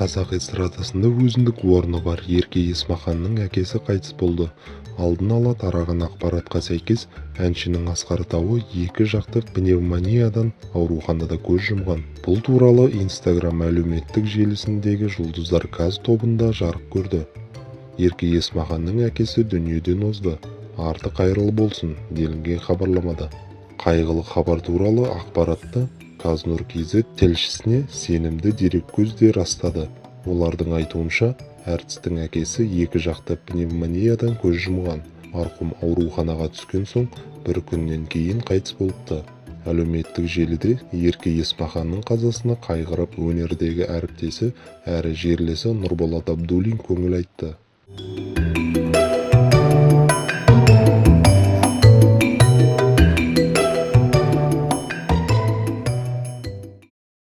Қазақ эстрадасында өзіндік орны бар Ерке Есмаханның әкесі қайтыс болды. Алдын ала тараған ақпаратқа сәйкес, әншінің Асқар Тауы 2 жақты пневмониядан ауруханада көз жұмған. Бұл туралы Instagram әлеуметтік желісіндегі Жұлдыздар Каз тобында жарық көрді. Ерке Есмаханның әкесі дүниеден озды. Арты қайырлы болсын делінген хабарламада. Қайғылы хабар туралы ақпаратты Казнур.kz тілшісіне сенімді дереккөз де растады. Олардың айтуынша, әртістің әкесі 2 жақты пневмониядан көз жұмған. Марқұм ауруханаға түскен соң 1 күннен кейін қайтыс болыпты. Әлеуметтік желіде Ерке Есмаханның қазасына қайғырып өнердегі әріптесі әрі жерлесі Нұрболат Абдуллин көңіл айтты.